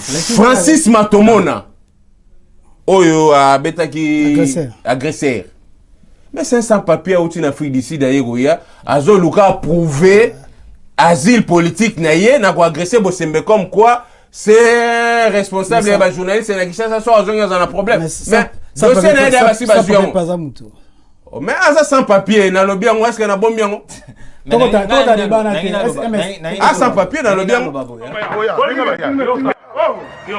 Francis Matomona. Oyo a betaki agresseur. Mais 500 papiers out en Afrique d'ici d'ailleurs, azo luka prouvé asile politique naie na ko agresser Bosembe comme quoi c'est responsable et journaliste na Kinshasa so azo dans un problème. Mais dossier na dia basi bazion. Mais asa sans papier na lobby ngo est-ce que na bombi ngo? Ah sans papier na lobby ngo. Yo,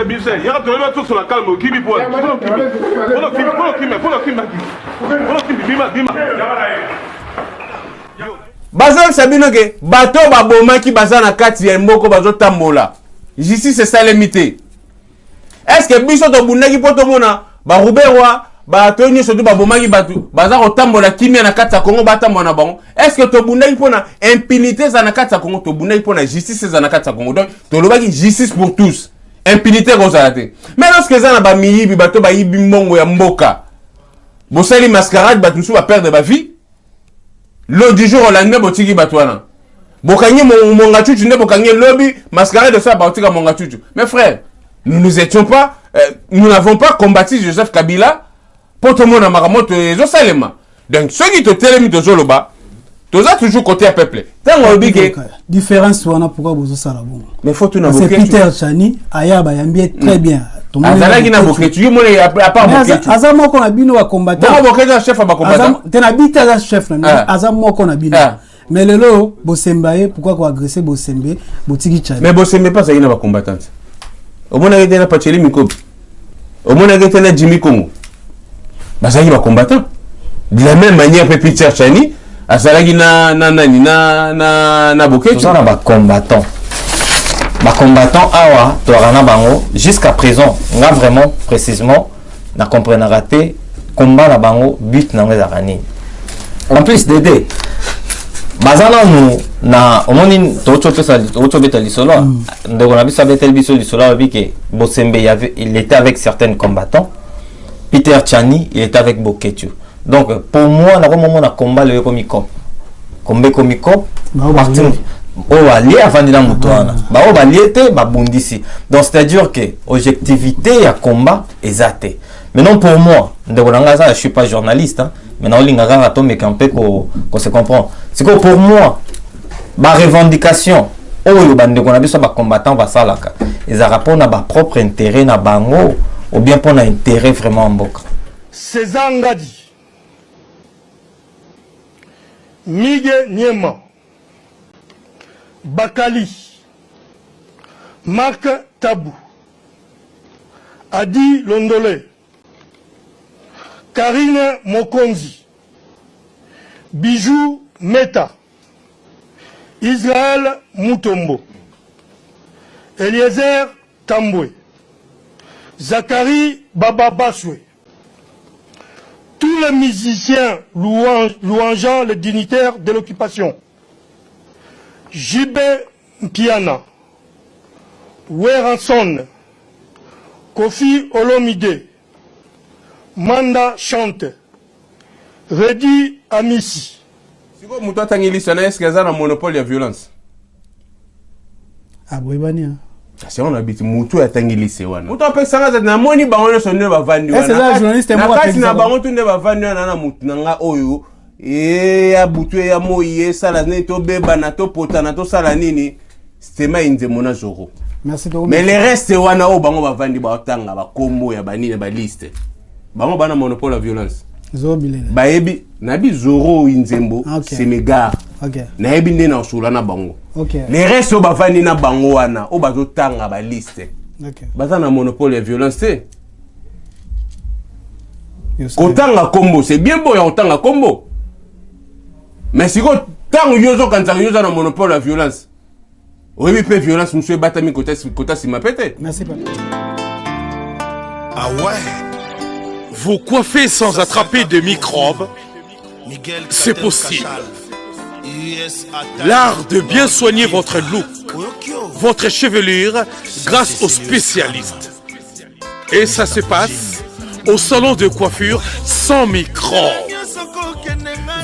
Bibse, il y a un truc sur la calme, qui bip. Bazan Sabino ke bato baboma ki bazan na kati ya mboko bazo tambola. Ici c'est ça limité. Est-ce que biso to bundaki poto mona ba Ruberwa ba to nyo soto baboma ki batu bazan ko tambola kimia na kati ya Congo batambo na bango. Est-ce que to bundaki pona impunité za na kati ya Congo to bundaki pona justice za na kati ya Congo. Donc to lobaki justice pour tous. Impunité ko za te. Mais lorsque za na ba miyibi bato ba yibi mbongo ya mboka. Bosali mascarade batu su ba perdre ba vie. Le du jour au lendemain, botiki batouana. Bokangi monga chuchu ne bokangi lobby mascarade de ça baotika monga chuchu. Mes frères, nous étions pas, nous n'avons pas combattu Joseph Kabila pour tout le monde à Maramoto et Zosalema. Donc ceux qui te télémi de Zoloba, tu as toujours côté à peuple. Tant on dit que différence on a pourquoi vous ça là bon. Mais faut tout n'avoir. C'est Peter Chani, aya ba yambie très bien. Azala qui n'a boké tu mon à part boké. Azama ko na bino wa combattant. Bon boké chef ba combattant. Tena bita za chef na. Azama ko na bino. Mais lelo Bosembaye pourquoi ko agresser Bosembe botiki Chani. Mais Bosembe pas ça il na combattant. Au moins il na Pacheli Mikob. Au moins il na Jimmy Kongo. Bah ça il va combattant. De la même manière que Peter Chani, azala qui na boké tu ça na ba combattant. Ma combattant awa torana bango jusqu'à présent nga vraiment précisément na comprendre raté combat na bango but na ngezarani en plus d'aider bazana nous na omoni to beta lisolo ndeko na biso betel biso lisolo biki Bosembe il était avec certains combattants. Peter Chani il était avec Boketu. Donc pour moi na moment na combat le komiko partout oh allié avant de la moutoana bah oh allié te bah bondisi donc c'est à dire que objectivité ya combat exacté maintenant pour moi je suis pas journaliste hein maintenant l'ingara tombe campé qu'on se comprend c'est que pour moi ma revendication oh le bande qu'on a vu ça bah combattant va ça là ils a rapport à bah propre intérêt na bango ou bien pour un intérêt vraiment en boca ces engadi Miguel Niema Bakali, Marc Tabou, Adi Londole, Karine Mokonzi, Bijou Meta, Israël Moutombo, Eliezer Tamboué, Zachary Baba Baswe, tous les musiciens louangeant les dignitaires de l'occupation. Jibé Piana, Weranson, Kofi Olomide, Manda Chante, Redi Amissi. Si vous avez est-ce qu'il y a un monopole de violence? Ah, oui, Bania. Si on habite, Moutou est un lycée. Moutou a ça, na moni bango so ne va vendre. C'est là journaliste moi. Na bango tu ne va vendre na Moutou na oyo. Et à boutou et à moye, salane, to beba, na to potana, to salanini, c'est ma indemona zoro. Merci beaucoup. Mais les restes, wana o bango va vendre ba otanga, ba combo ya banini, ba liste. Bango bana monopole la violence. Zoro bilele. Ba ebi, nabi zoro inzembo, c'est méga. Ok. Na ebi nde na osula na bango. Ok. Les restes o ba vandi na bango wana, o ba otanga ba liste. Ok. Baza na monopole la violence te. Kotanga combo, c'est bien beau ya otanga combo. Mais si vous avez un monopole de la violence, oui, mais violence, monsieur Batami, Kota si m'a pété. Merci, papa. Ah ouais? Vous coiffez sans attraper de microbes? C'est possible. L'art de bien soigner votre look, votre chevelure grâce aux spécialistes. Et ça se passe au salon de coiffure sans micro.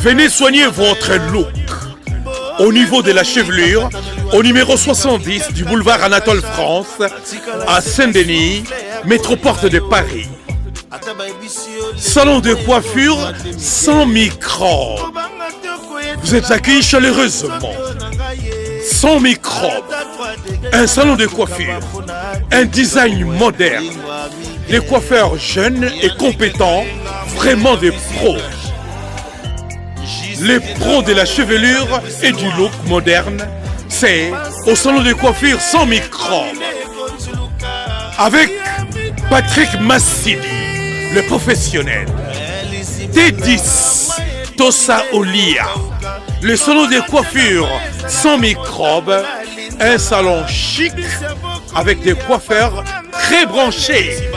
Venez soigner votre look au niveau de la chevelure, au numéro 70 du boulevard Anatole France, à Saint-Denis, métroporte de Paris. Salon de coiffure sans micro. Vous êtes accueillis chaleureusement, sans microbes. Un salon de coiffure, un design moderne, des coiffeurs jeunes et compétents, vraiment des pros. Les pros de la chevelure et du look moderne, c'est au salon de coiffure sans microbes. Avec Patrick Massidi, le professionnel. T10, Tosa Olia, le salon de coiffure sans microbes, un salon chic avec des coiffeurs très branchés.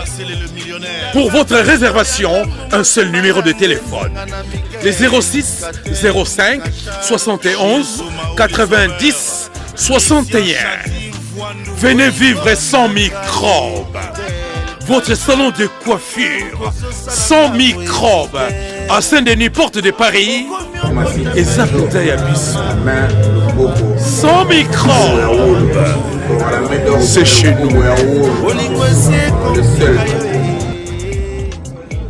Pour votre réservation, un seul numéro de téléphone. Les 06 05 71 90 61. Venez vivre sans microbes. Votre salon de coiffure sans microbes à Saint-Denis, porte de Paris et Zaputa Yabiso. Sans microbes. C'est chez nous.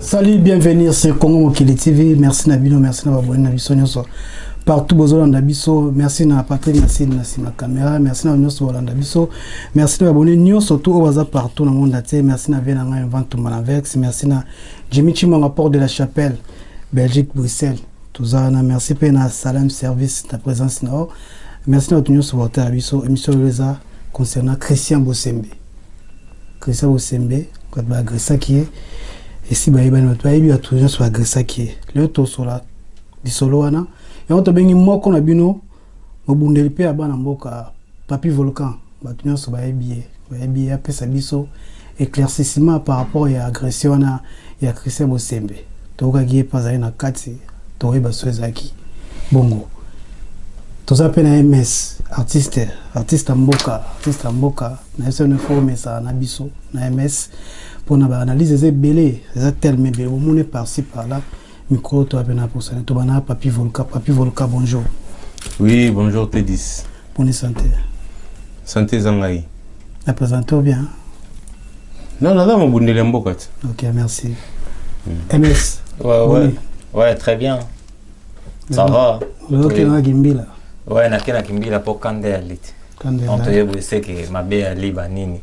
Salut, bienvenue sur Congo Mokili TV. Merci Nabino, merci Nababoué, Nabiso Nyoso. Partout Bozola Nabiso, merci na Patrick, merci na la caméra, merci na Nyoso Nabiso, merci na abonné Nyoso tout au hasard partout dans le monde entier, merci na Viena Invente Manavex, merci na Jimmy Chimanga Port de la Chapelle, Belgique, Bruxelles, tout ça, merci na Salam Service, ta présence na merci na Nyoso Water Nabiso, émission Leza concernant Christian Bosembe. Christian Bosembe, quand va agresser qui est et si baïba notre baïbi a toujours soit agresser qui est le to sur la disoloana. Et on te bengi moko na bino mobundeli pe abana mboka papi volcan batunyo so baebi apesa biso éclaircissement par rapport à agression na ya Christian Bosembe to ka gi pas na kati to ba soezaki bongo to za pe na MS artiste mboka na eso ne forme ça na biso na MS pour na ba analyse ze belé za tellement belé au monde par-ci par-là. Micro, toi, Papi Volca, bonjour. Oui, bonjour T10. Bonne santé. Santé Zangaï. La présente bien? Non, mon bundele mboka. Ok, merci. MS. Ouais, très bien. Ça va. Ok, na Gimbila. Ouais, na Gimbila pour Kande Alit. On te dit, c'est que ma belle Libanini.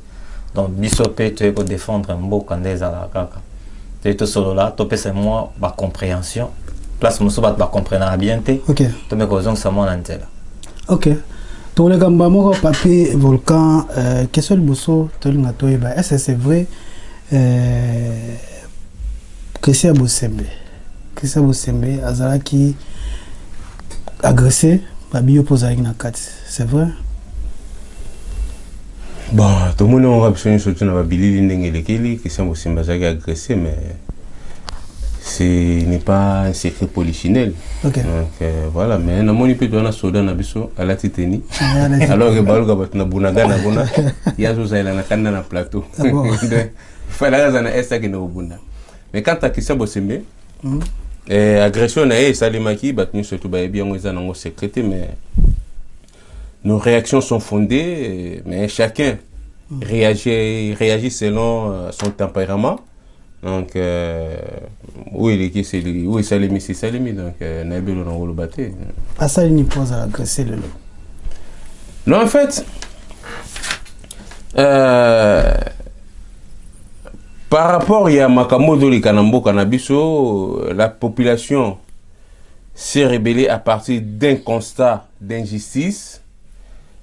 Donc, Bissopé, tu es pour défendre mboka Kande Zalakaka. Tu solo là, tu peux moi ma compréhension. Place muso bat ba comprendre bien te. OK. Tu me causes ça mon antenne. OK. Pour les gamba moko papier volcan question le bosso to linga to eba. Est-ce que c'est vrai Christian Bosembe azalaki agressé ba bio posa na kat. C'est vrai? Bon, tout le monde a besoin de sortir dans la billet Christian Bosembe azalaki agressé, mais ce n'est pas un secret polichinelle. Okay. Donc voilà, mais na moni pe tona soda na biso ala titeni. Alors que baluka batuna bunaga na bona, yazo zaila na kanda na plateau. Il fallait que na esta que no bunda. Mais quand ta Christian Bosembe agression na e salimaki batnu surtout ba bien ngoza na ngo secret, mais nos réactions sont fondées, mais chacun réagit selon son tempérament. Donc, où il est Salimi, c'est Salimi. Donc, Naibelo n'a pas le battu. Pas ça, il n'y a pas à agresser le lot. Non, en fait, par rapport à Makamodo Likanambo Kanabiso, la population s'est rébellée à partir d'un constat d'injustice,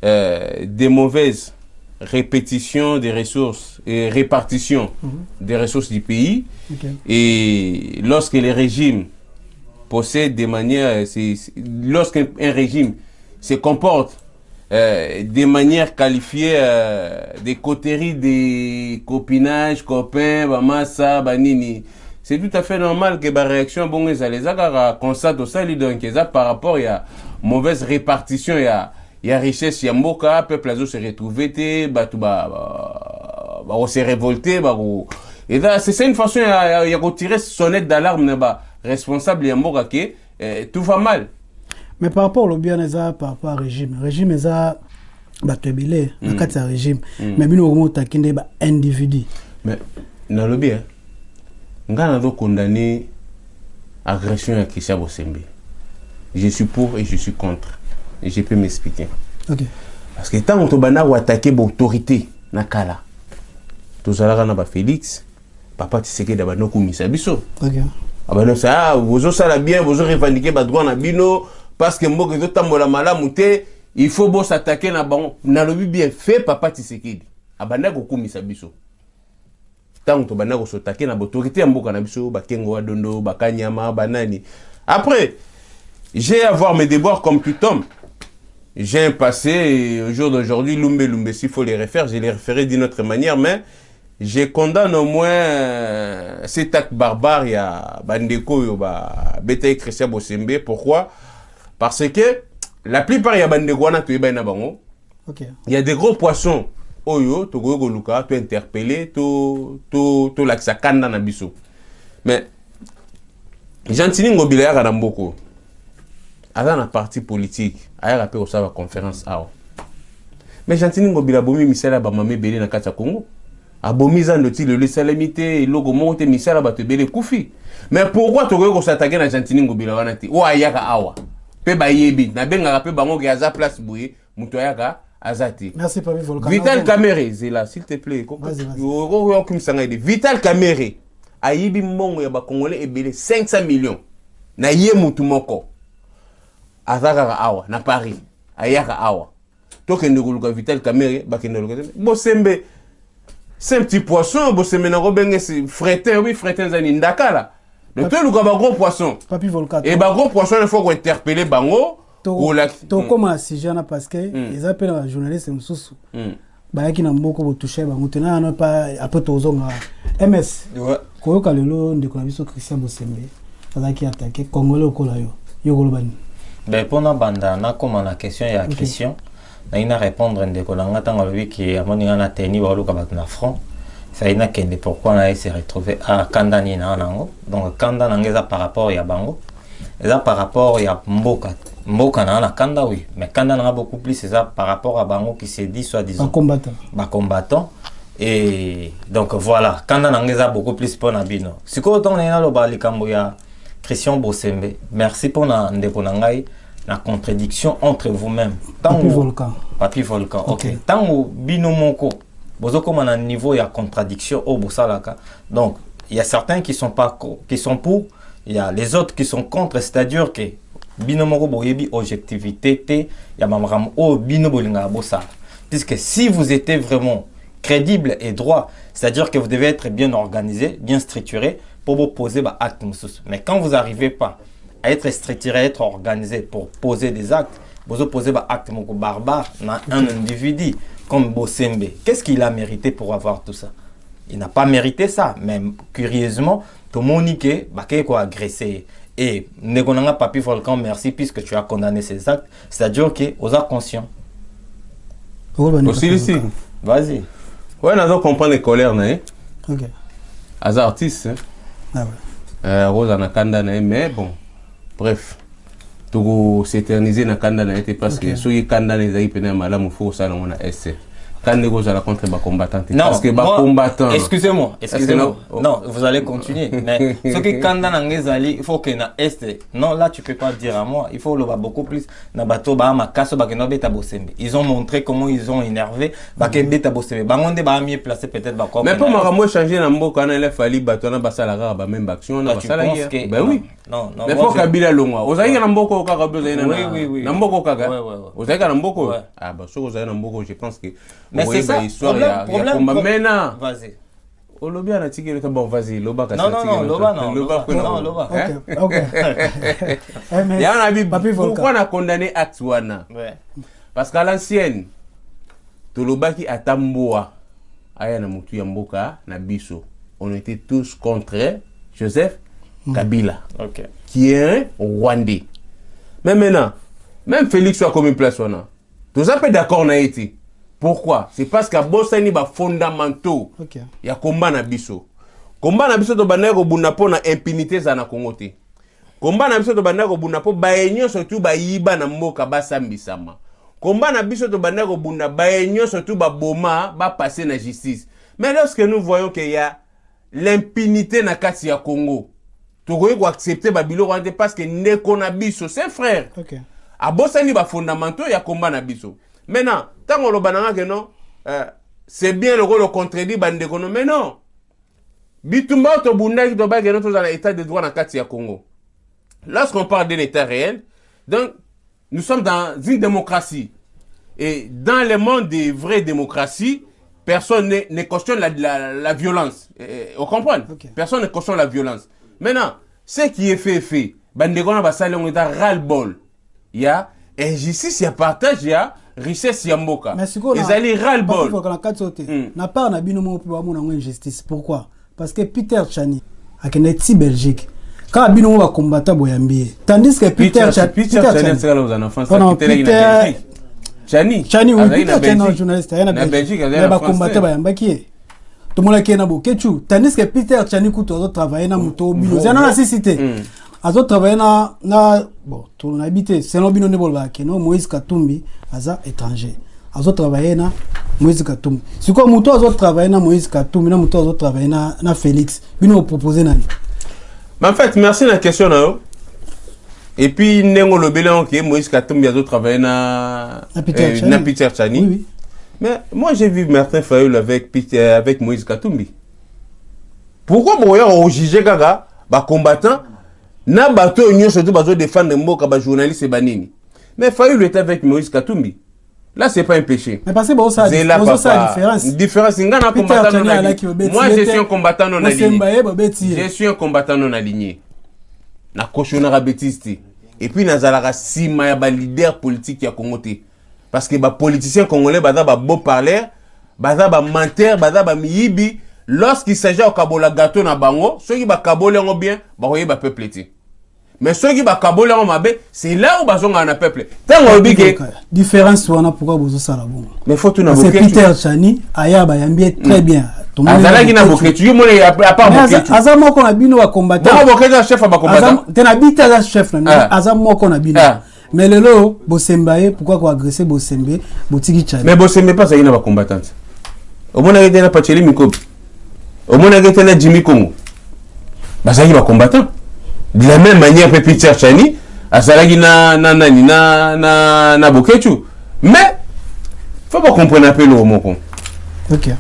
des mauvaises répétitions des ressources et répartition des ressources du pays. Okay. Et lorsque les régimes possèdent des manières, lorsqu'un régime se comporte de manière qualifiée des coteries, des copinages, copains, bamassa, banini, c'est tout à fait normal que la réaction bon les constate ça donc par rapport mauvaise répartition il y a richesse ya mboka peuple azo se retrouver te batu ba se révolter et là c'est une façon il y a retirer sonnette d'alarme ba responsable ya mboka ke tout va mal. Mais par rapport au bien par rapport au régime eza bato ebele na kati ya régime mais bino comment takinde ba individu mais na lobby ngana do condamner agression à Christian Bosembe. Je suis pour et je suis contre. Et je peux m'expliquer. Ok. Parce que tant qu'on a attaqué l'autorité, nakala. Tout ça là, Félix, papa tu sais que d'abord nous commis ça biso. Ok. Abano ça, vous osez la bien, vous osez revendiquer ba droit na bino parce que mboko zo tambola malamu te, il faut boss attaquer na bon, na lobi bien fait papa tu sais que. Abana ko commis ça biso. Tant que bana ko s'attaquer na autorité mboka na biso, ba kengo wa dondo, ba kanyama, banani. Après, j'ai à voir mes devoirs comme tout homme. J'ai un passé, et au jour d'aujourd'hui, Lumbe, s'il faut les refaire, je les référer d'une autre manière, mais je condamne au moins cet acte barbare, il y a Bandeko, il y a Betaï Christian Bosembe. Pourquoi? Parce que la plupart, il y a Bandeko, il y a des gros poissons. Oyo, to go luka, to interpeller, to laksa kanda na biso. Mais Gentini Ngobila ya kana mboko. Aza na parti politique, aya rappelé au sa conférence awa. Mais Gentini Ngobila bomi misala ba mame belé na kati ya Congo. Abomi zandoti le salamité logo monte misala ba te belé kufi. Mais pourquoi to go s'attaquer na Gentini Ngobila wana te? O ayaka awa. Pe ba yebi, na benga rappelé bango ki aza place boye, muto ayaka azati. Merci Papi Volcan. Vital Kamere, Zela, s'il te plaît. Vital Kamere, ayibi mongo ya ba Congolais ebele 500 millions. Na ye mutu moko. Azaka awa na Paris. Ayaka awa. Tokende koluka Vital Kamere, bakende koluka. Bosembe, c'est un petit poisson, Bosembe na robenge c'est fretin, oui, fretin zani ndakala. Donc toi luka ba gros poisson. Papi Volcan. Et ba gros poisson, il faut qu'on interpeller bango. Tokoma sijana parce que les appels à journalistes mususu bayaki na mboko botoucher bango tena na pas après tozonga MS koyoka lelo ndeko na biso Christian Bosembe azaki attaquer Congolais okola yo kolobani. Ben pona banda na koma na question ya Christian na ina répondre ndeko na ngata ngalobi ki amoni na teni ba luka bat na front ça ina kende pourquoi na se retrouver à Kandani na nango donc Kanda nangeza par rapport ya bango eza par rapport ya Mboka na Kanda oui, mais Kanda n'a beaucoup plus c'est ça par rapport à Bango qui s'est dit soi-disant combattant et donc voilà Kanda n'a beaucoup plus pour Nabino. Si quoi autant na lo bali kamboya Christian Bosembe. Merci pour na ndeko na ngai na contradiction entre vous-même. Papi Volcan. OK. Tango bino moko bozo comme na niveau ya contradiction au bosalaka. Donc il y a certains qui sont pour, il y a les autres qui sont contre, c'est-à-dire que binomoko boyebi objectivité te ya mamram o bino bolinga bossa puisque si vous étiez vraiment crédible et droit, c'est-à-dire que vous devez être bien organisé, bien structuré pour vous poser des actes. Mais quand vous n'arrivez pas à être structuré, à être organisé pour poser des actes, vous opposez des actes barbares à un individu comme Bosembe. Qu'est-ce qu'il a mérité pour avoir tout ça? Il n'a pas mérité ça, mais curieusement, tout le monde est agressé. Et Negonanga Papi Volcan, merci puisque tu as condamné ces actes. C'est-à-dire que vous êtes conscient. Aussi ici. Vas-y. Ouais, on a compris les colères, né? Ok. As artiste, ah ouais. Rose Anakanda, mais bon, bref. Tout s'éterniser na Kanda parce que ceux qui Kanda les a eu malamu faut ça on a essayé. Quand les gars la contre les combattants. Parce que les combattants. Excusez-moi. Non, vous allez continuer. Mais ce qui Kanda n'angezali, il faut que na est. Non, là tu peux pas dire à moi. Il faut le voir beaucoup plus. Na bateau ba makaso ba keno beta Bosembe. Ils ont montré comment ils ont énervé. Ba ke beta Bosembe. Ba ngonde ba mieux placé peut-être ba quoi. Mais pour moi changer na mboka na il fallait bateau na basala ba même action na basala. Ben oui. Non. Mais faut Kabila longwa. Ozali na mboko ka kabila na. Oui. Na mboko kaka. Ozali na mboko. Ah bah so ozali na mboko, je pense que. Mais c'est ça, problème. Vas-y. Oh, Loba a tiré bon, vas-y, Loba. Non, Loba. Ok. Pourquoi on a condamné Atsuana? Parce qu'à l'ancienne, Toloba qui a Tamboa, Aya na Mutu Yamboka, na Biso, on était tous contre Joseph Kabila, qui est un Rwandais. Mais maintenant, Même Félix soit comme une place on a. Tout ça peut d'accord na été. Pourquoi? C'est parce qu'à Bossani ba fondamentaux. OK. Ya combat na biso. Combat na biso to bana ko bunda po na impunité za na Congo te. Combat na biso to banda ko bunda po baenyo surtout ba yiba na mboka ba sambisama. Combat na biso to banda ko bunda baenyo surtout ba boma ba passer na justice. Mais lorsque nous voyons qu'il y a l'impunité na kati ya Congo, to ko accepter ba bilo rente parce que ne kona biso c'est frère. OK. A bosani ba fondamentaux ya combat na biso. Maintenant, tant on lo bananga que non, c'est bien le rôle contredit bande kono mais non. Bitumba to bunda ki to ba que non to dans l'état de droit na kati ya Congo. Lorsqu'on parle d'un état réel, donc nous sommes dans une démocratie. Et dans le monde des vraies démocraties, personne ne questionne la violence. On comprend? Okay. Personne ne questionne la violence. Maintenant, ce qui est fait. Bandegona basale on est à ras-le-bol. Il y a injustice, il y a partage, il y a richesse, il y a mboka. Ils allaient ras-le-bol. Na part na bino mo pour mon injustice. Pourquoi? Parce que Peter Tchani a keneti Belgique. Quand Abino va combattre Boyambi, tandis que Peter Tchani journaliste, na Belgique, va combattre Boyambi. Tout le monde qui est na Bokechu, tandis que Peter Tchani coûte aux autres travailler na Muto Bino. C'est na cité. Az autres travailler na bon, tout on habité, c'est non Bino ne bolba que non Moïse Katumbi, aza étranger. Az autres travailler na Moïse Katumbi. C'est quoi Muto az autres travailler na Moïse Katumbi, na Muto az autres travailler na Félix. Bino proposer na. Mais en fait, merci de la question. Et puis, nous le bilan que Moïse Katumbi a travaillé na Peter Tchani. Oui. Mais moi, j'ai vu Martin Fayulu avec Moïse Katumbi. Pourquoi on juge Gaga, combattant, na bateau union surtout bateau défendre mboka ba journaliste et banini. Mais Fayulu était avec Moïse Katumbi. Là, c'est pas un péché. Mais parce que bon, ça la différence. Différence, moi, je suis un combattant non aligné. Je suis un combattant non aligné. Na cochonnera bêtise. Et puis, nazalaka sima ya ba leader politique ya Congo te. Parce que ba politicien congolais baza ba beau parler, baza ba menteur, baza ba miyibi. Lorsqu'il s'agit au kabola gâteau na bango, ceux qui ba kabole ngo bien, ba royer ba peuple te. Mais ceux qui ba kabole ngo mabe, c'est là où bazonga na peuple. Tant on dit que différence wana pourquoi bozo sala bon. Mais faut tout na boketu. Parce que Peter Tchani aya ba yambi très bien. Azala ki na boketu, yo mole à part boketu. Azama moko na bino wa combattant. Bon boketu chef ba combattant. Tena bita za chef na. Azama moko na bino. Mais lelo Bosembaye pourquoi ko agresser Bosembe, Botiki Tchani. Mais Bosembe pas ça ina ba combattante. Au mona gete na Pacheli Mikobi. Au mona gete na Jimmy Kongo. Ba ça ba combattant. De la même manière que Peter Tchani, Azalagi na Boketu. Mais, faut pas comprendre un peu le mot. Ok.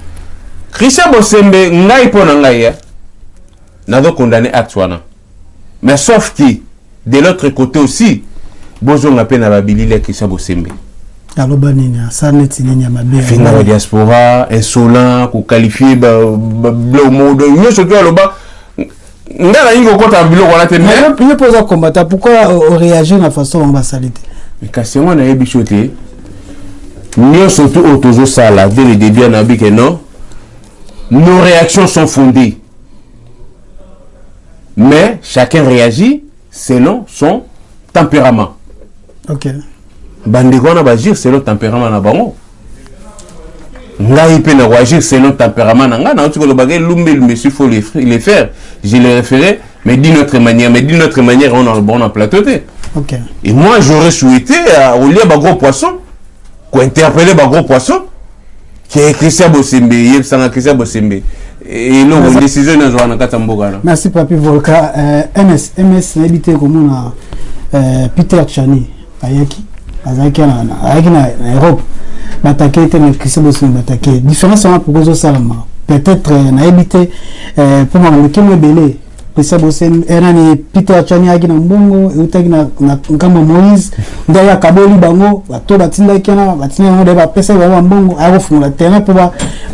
Christian Bosembe, ngai po ngai n'a pas condamné Actuana. Mais sauf que, de l'autre côté aussi, Bozo n'a pas n'ababili Christian Bosembe. Alors, ça n'est pas bien. Finga la diaspora, insolent, ou qualifié, le mot de mieux, surtout à l'oba. Je pose un combattant, pourquoi on réagit de la façon dont on va s'aliter? Mais quand on a bichoté, nous surtout au toujours ça là, dès le début on a dit que non, nos réactions sont fondées. Mais chacun réagit selon son tempérament. Ok. Bandeko on va agir selon le tempérament na bango. Ngai peut réagir selon le tempérament nanga, na tu le bagay lumbe monsieur faut les faire. Je les référais, mais d'une autre manière, on a le bon plateau. Ok. Et moi j'aurais souhaité au lieu de gros poisson, qu'on interpeller gros poisson, qui est Christian Bosembe, il est Christian Bosembe. Et là on décision dans Joana Katamboga. Merci Papi Volka. MS habité comme Peter Tchani, Ayaki na Europe. Bataké était le Christian Bosembe bataké. Différence on a pour cause salama. Peut-être na habité pour moi le kimo belé. Christian Bosembe erani Peter Tchani agi na mbongo et utaki na nkamba Moïse ndaya kaboli bango bato batinda kena batinda ngo ba pesa ba mbongo ayo fungula tena pour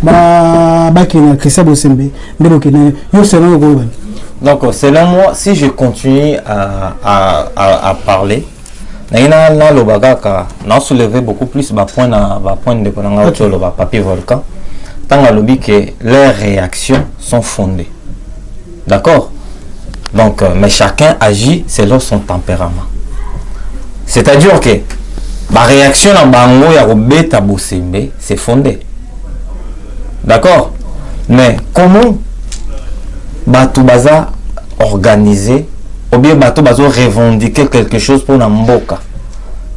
ba kina Christian Bosembe ndelo kena yo selon go ban. Donc selon moi si je continue à parler na lobagaka na soulever beaucoup plus point de konanga okay. Loba Papi Volcan tant lobby que leurs réactions sont fondées. D'accord? Donc mais chacun agit selon son tempérament. C'est-à-dire que la réaction à bango ya robeta bosembe c'est fondé. D'accord? Mais comment bato baza organiser ou bien bato bazo revendiquer quelque chose pour la mboka?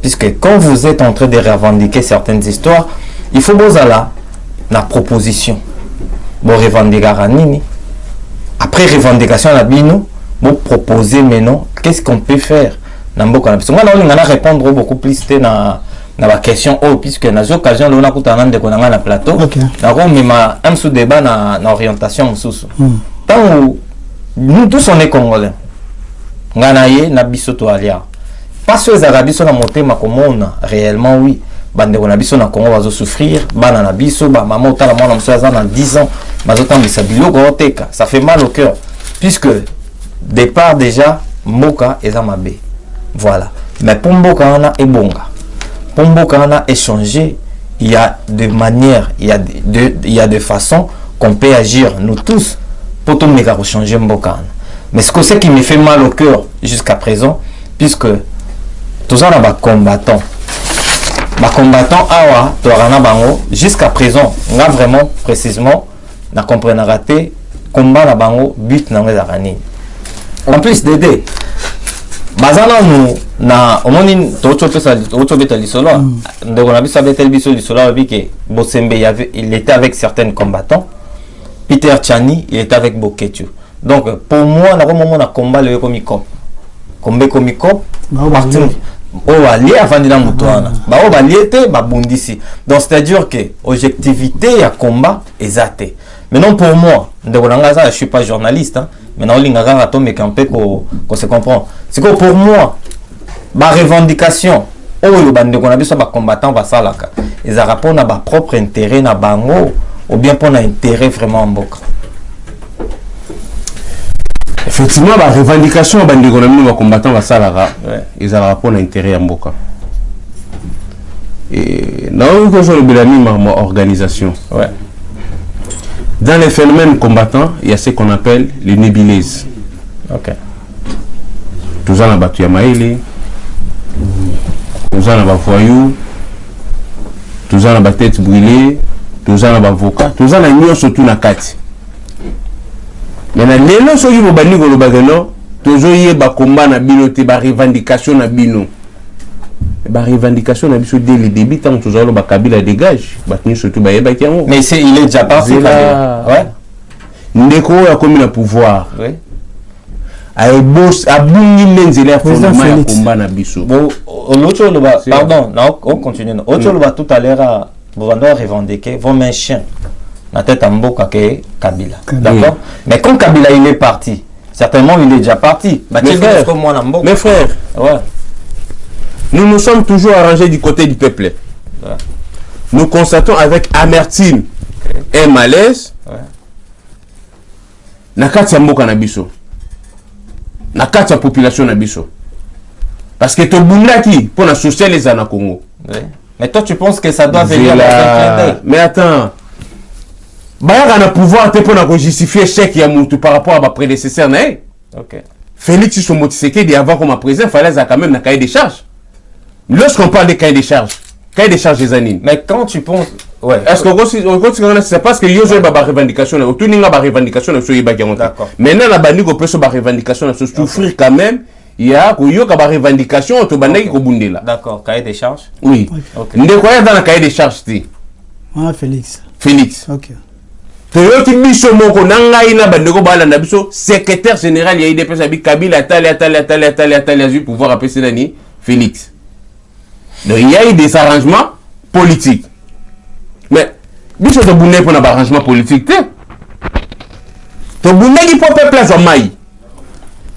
Puisque quand vous êtes en train de revendiquer certaines histoires, il faut vous aller la proposition. Bon revendiquer nini. Après revendication la bino, vous proposez maintenant qu'est-ce qu'on peut faire dans mboka. Parce que moi on va répondre beaucoup plus na la question puisque dans l'occasion on a kutana de konanga na plateau. D'accord, mais ma un sous débat na orientation sous. Tant où nous tous on est congolais. Nganaye na biso to alia. Parce que les Arabes sont montés ma commune réellement oui. Bande on a biso na Congo va souffrir, bana na biso ba maman tala mwana msoza na 10 ans, mazotam bisabilo goteka. Ça fait mal au cœur puisque départ déjà Mboka et Zamabe. Voilà. Mais pour Mboka on a ebonga. Pour Mboka on a échangé, il y a des manières, il y a des façons qu'on peut agir nous tous pour tout méga changer Mboka. Mais ce que c'est qui me fait mal au cœur jusqu'à présent puisque tous en a combattants. Les combattants awa toarana bango jusqu'à présent on a vraiment précisément na comprendre raté combat na bango but na ngezarani en plus d'aider bazana nous na omoni tocho beta lisolo ndeko na biso beta biso lisolo biki Bosembe il était avec certains combattants. Peter Tchani il était avec Boketu. Donc pour moi na moment na combat le komiko komiko partout oh allié avant de la moutoana bah oh allié te bah bondisi. Donc c'est à dire que objectivité à combat exacté. Maintenant pour moi je suis pas journaliste hein, maintenant l'ingaga tombe campé qu'on se comprend. C'est que pour moi ma revendication oh le bande qu'on a vu ça bah combattant va ça là ils a rapport à ba propre intérêt na bango ou bien pour un intérêt vraiment en boca. Effectivement, la revendication de combattants va ça là, ils ont rapport à l'intérêt en Mboka. Et dans une organisation, dans les phénomènes combattants, il y a ce qu'on appelle les nébuleuses. Ok. Tous en a battu à Maïli, tous en a battu voyou, tous en a battu tête brûlée, tous en a battu avocat, tous en a mis surtout na kati. Maintenant, les gens qui ont été en train de combat na bino te ba revendication na bino. Ba revendication na biso dès le début tant que ba Kabila dégage, ba tenu surtout ba yeba kiango. Mais il est déjà parti Kabila. Ouais. Ndeko a comme le pouvoir. Oui. Ay boss abungi lenzela fondement ya combat na biso. Bon, l'autre pardon, non, on continue. L'autre tout à l'heure vous allez revendiquer vos mains chiens. La tête en Mboka que Kabila. D'accord? Mais quand Kabila il est parti, certainement il est déjà parti. Mes frères, ouais. Nous nous sommes toujours arrangés du côté du peuple. Ouais. Nous constatons avec amertume et malaise nakati ya Mboka na biso. Nakati ya population na biso. Parce que to bundaki pour la socialiser na Congo. Ouais. Mais toi tu penses que ça doit venir avec mais attends. Bayaka na pouvoir te pour justifier chèque ya mutu par rapport à ma prédécesseur na. OK. Félix Tshisekedi avant comme président fallait ça quand même na cahier des charges. Lorsqu'on parle de cahier des charges des années. Mais quand tu penses ouais. Est-ce que c'est parce que yozo ba revendication au tout ninga ba revendication na so yeba ki d'accord. Maintenant la bandi ko peso ba revendication na so souffrir quand même. Il y a ko yoka ba revendication to bandaki ko bundela. D'accord, cahier des charges? Oui. OK. Ndeko ya dans la cahier des charges ti. Ah Félix. OK. Toyoti biso moko nangai na bandeko bala na biso secrétaire général ya IDPS abi Kabila tali du pouvoir appeler nani Félix. Donc il y a eu des arrangements politiques. Mais biso to bunne pour na arrangement politique te. To bunne ki pour place au mai.